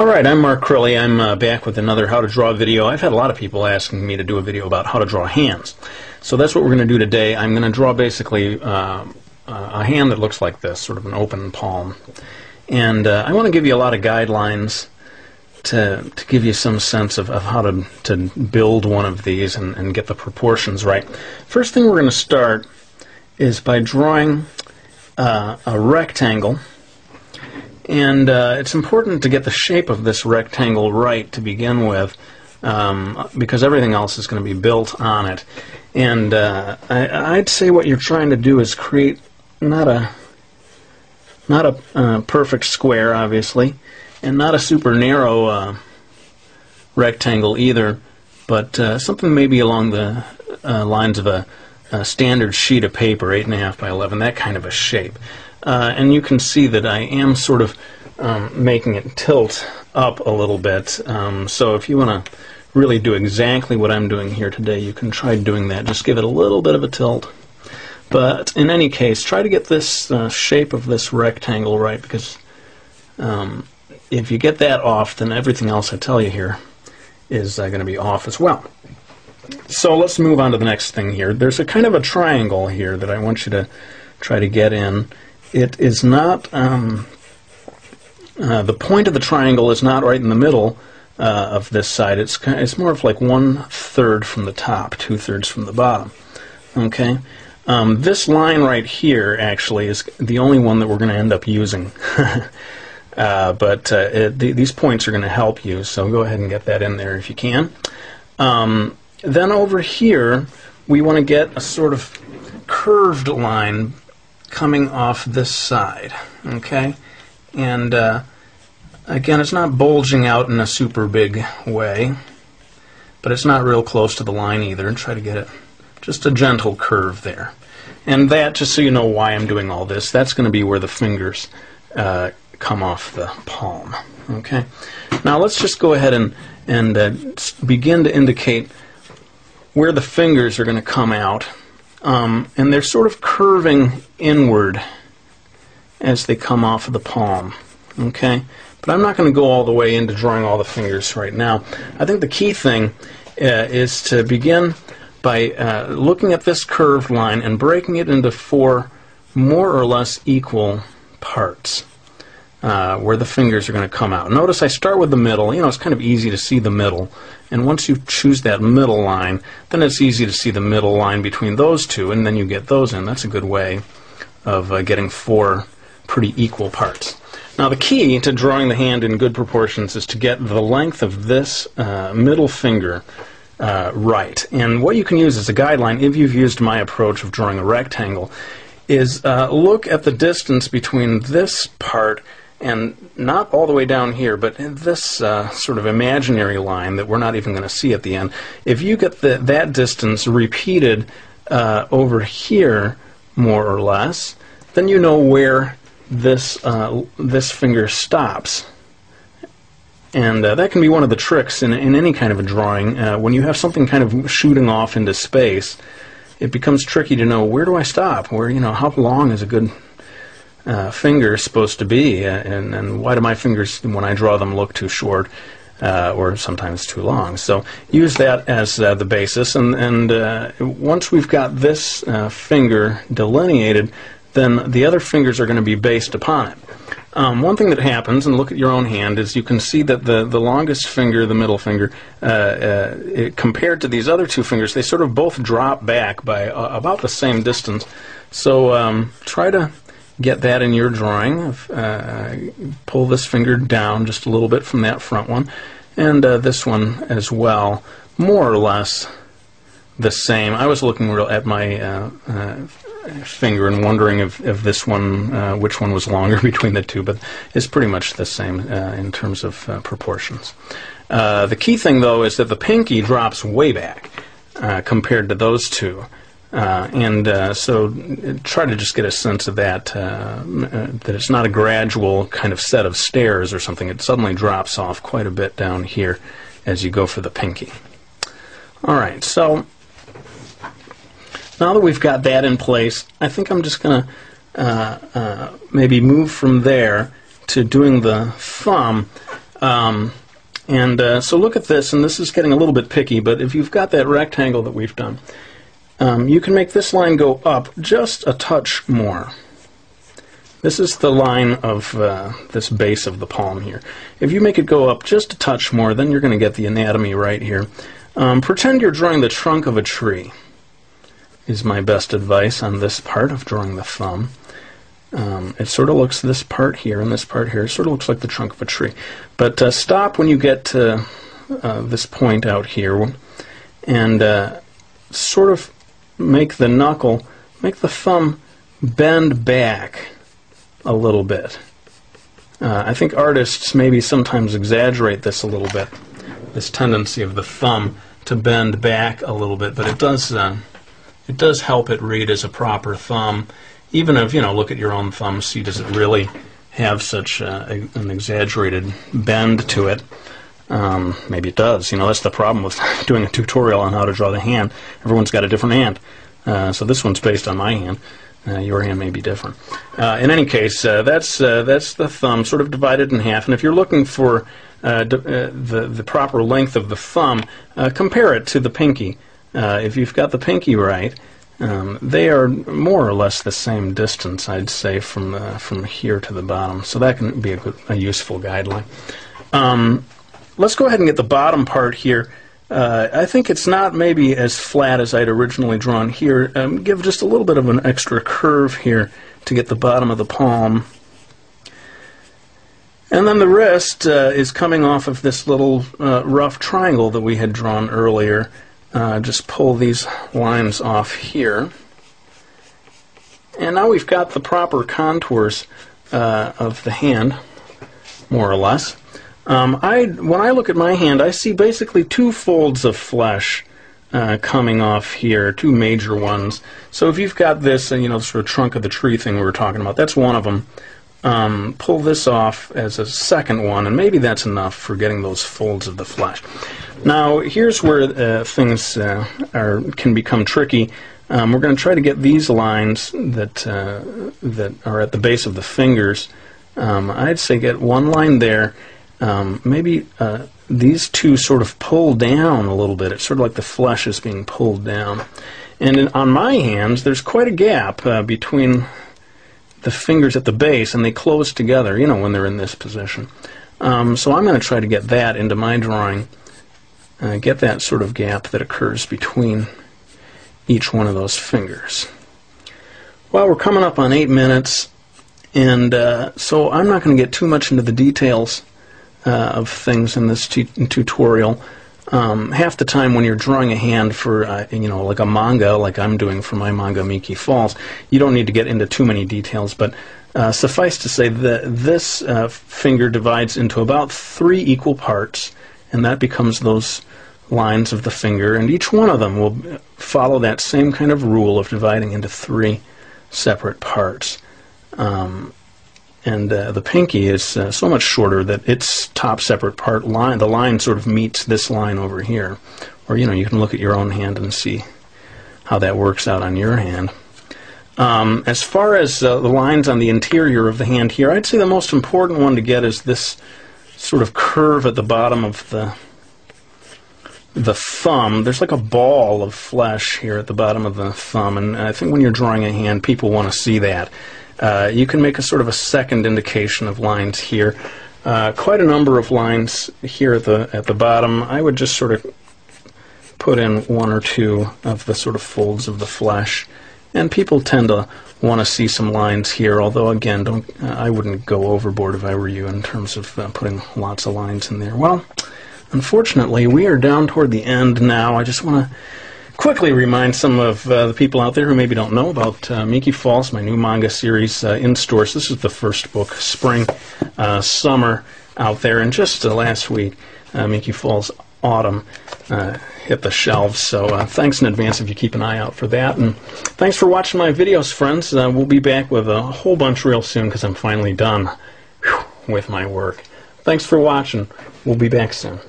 Alright, I'm Mark Criley. I'm back with another how to draw video. I've had a lot of people asking me to do a video about how to draw hands. So that's what we're going to do today. I'm going to draw basically a hand that looks like this, sort of an open palm. And I want to give you a lot of guidelines to give you some sense of how to build one of these and get the proportions right. First thing we're going to start is by drawing a rectangle. And it's important to get the shape of this rectangle right to begin with, because everything else is going to be built on it. And I'd say what you're trying to do is create not a perfect square, obviously, and not a super narrow rectangle either, but something maybe along the lines of a standard sheet of paper, 8.5 by 11, that kind of a shape. And you can see that I am sort of making it tilt up a little bit. So if you want to really do exactly what I'm doing here today, you can try doing that. Just give it a little bit of a tilt. But in any case, try to get this shape of this rectangle right, because if you get that off, then everything else I tell you here is going to be off as well. So let's move on to the next thing here. There's a kind of a triangle here that I want you to try to get in. It is not, the point of the triangle is not right in the middle of this side. It's more of like 1/3 from the top, 2/3 from the bottom. Okay? This line right here actually is the only one that we're going to end up using. These points are going to help you, so go ahead and get that in there if you can. Then over here, we want to get a sort of curved line coming off this side, okay? And again, it's not bulging out in a super big way, but it's not real close to the line either. And try to get it just a gentle curve there. And that, just so you know why I'm doing all this, that's going to be where the fingers come off the palm, okay? Now let's just go ahead and begin to indicate where the fingers are going to come out. And they're sort of curving inward as they come off of the palm, okay? But I'm not going to go all the way into drawing all the fingers right now. I think the key thing is to begin by looking at this curved line and breaking it into 4 more or less equal parts where the fingers are going to come out. Notice I start with the middle. You know, it's kind of easy to see the middle. And once you choose that middle line, then it's easy to see the middle line between those two, and then you get those in. That's a good way of getting 4 pretty equal parts. Now the key to drawing the hand in good proportions is to get the length of this middle finger right. And what you can use as a guideline, if you've used my approach of drawing a rectangle, is look at the distance between this part and not all the way down here, but in this sort of imaginary line that we're not even going to see at the end. If you get that distance repeated over here, more or less, then you know where this finger stops. And that can be one of the tricks in any kind of a drawing. When you have something kind of shooting off into space, it becomes tricky to know, where do I stop? Where, you know, how long is a good finger supposed to be, and why do my fingers, when I draw them, look too short or sometimes too long? So use that as the basis, and once we've got this finger delineated, then the other fingers are going to be based upon it. One thing that happens, and look at your own hand, is you can see that the longest finger, the middle finger, compared to these other 2 fingers, they sort of both drop back by about the same distance. So try to get that in your drawing. Pull this finger down just a little bit from that front one, and this one as well, more or less the same. I was looking at my finger and wondering if this one, which one was longer between the two, but it's pretty much the same in terms of proportions. The key thing, though, is that the pinky drops way back compared to those two. So try to just get a sense of that, that it's not a gradual kind of set of stairs or something. It suddenly drops off quite a bit down here as you go for the pinky. All right, so now that we've got that in place, I think I'm just going to maybe move from there to doing the thumb. So look at this, and this is getting a little bit picky, but if you've got that rectangle that we've done, you can make this line go up just a touch more. This is the line of this base of the palm here. If you make it go up just a touch more, then you're going to get the anatomy right here. Pretend you're drawing the trunk of a tree, is my best advice on this part of drawing the thumb. It sort of looks, this part here and this part here, sort of looks like the trunk of a tree. But stop when you get to this point out here, and sort of make the knuckle, make the thumb bend back a little bit. I think artists maybe sometimes exaggerate this a little bit, this tendency of the thumb to bend back a little bit, but it does help it read as a proper thumb. Even if, look at your own thumb, see, does it really have such an exaggerated bend to it? Maybe it does. That's the problem with doing a tutorial on how to draw the hand. Everyone's got a different hand. So this one's based on my hand. Your hand may be different. In any case, that's the thumb sort of divided in half. And if you're looking for the proper length of the thumb, compare it to the pinky. If you've got the pinky right, they are more or less the same distance, I'd say, from here to the bottom. So that can be a useful guideline. Let's go ahead and get the bottom part here. I think it's not maybe as flat as I'd originally drawn here. Give just a little bit of an extra curve here to get the bottom of the palm. And then the wrist is coming off of this little rough triangle that we had drawn earlier. Just pull these lines off here. And now we've got the proper contours of the hand, more or less. When I look at my hand, I see basically two folds of flesh coming off here, two major ones. So if you've got this, sort of trunk of the tree thing we were talking about, that's one of them. Pull this off as a second one, and maybe that's enough for getting those folds of the flesh. Now, here's where things can become tricky. We're going to try to get these lines that are at the base of the fingers. I'd say get one line there. Maybe these two sort of pull down a little bit. It's sort of like the flesh is being pulled down. And on my hands, there's quite a gap between the fingers at the base, and they close together, when they're in this position. So I'm going to try to get that into my drawing, get that sort of gap that occurs between each one of those fingers. Well, we're coming up on 8 minutes, and so I'm not going to get too much into the details of things in this tutorial. Half the time when you're drawing a hand for, like a manga, like I'm doing for my manga Miki Falls, you don't need to get into too many details, but suffice to say that this finger divides into about 3 equal parts, and that becomes those lines of the finger, and each one of them will follow that same kind of rule of dividing into 3 separate parts. And the pinky is so much shorter that its top separate part line, the line sort of meets this line over here. Or, you can look at your own hand and see how that works out on your hand. As far as the lines on the interior of the hand here, I'd say the most important one to get is this sort of curve at the bottom of the thumb. There's like a ball of flesh here at the bottom of the thumb, and I think when you're drawing a hand, people want to see that. You can make a sort of a second indication of lines here. Quite a number of lines here at the bottom. I would just sort of put in 1 or 2 of the sort of folds of the flesh, and people tend to want to see some lines here. Although again, I wouldn't go overboard if I were you in terms of putting lots of lines in there. Well, unfortunately, we are down toward the end now. I just want to quickly remind some of the people out there who maybe don't know about Miki Falls, my new manga series in stores. This is the first book, Spring, Summer, out there, and just last week, Miki Falls Autumn hit the shelves. So thanks in advance if you keep an eye out for that. And thanks for watching my videos, friends. We'll be back with a whole bunch real soon because I'm finally done with my work. Thanks for watching. We'll be back soon.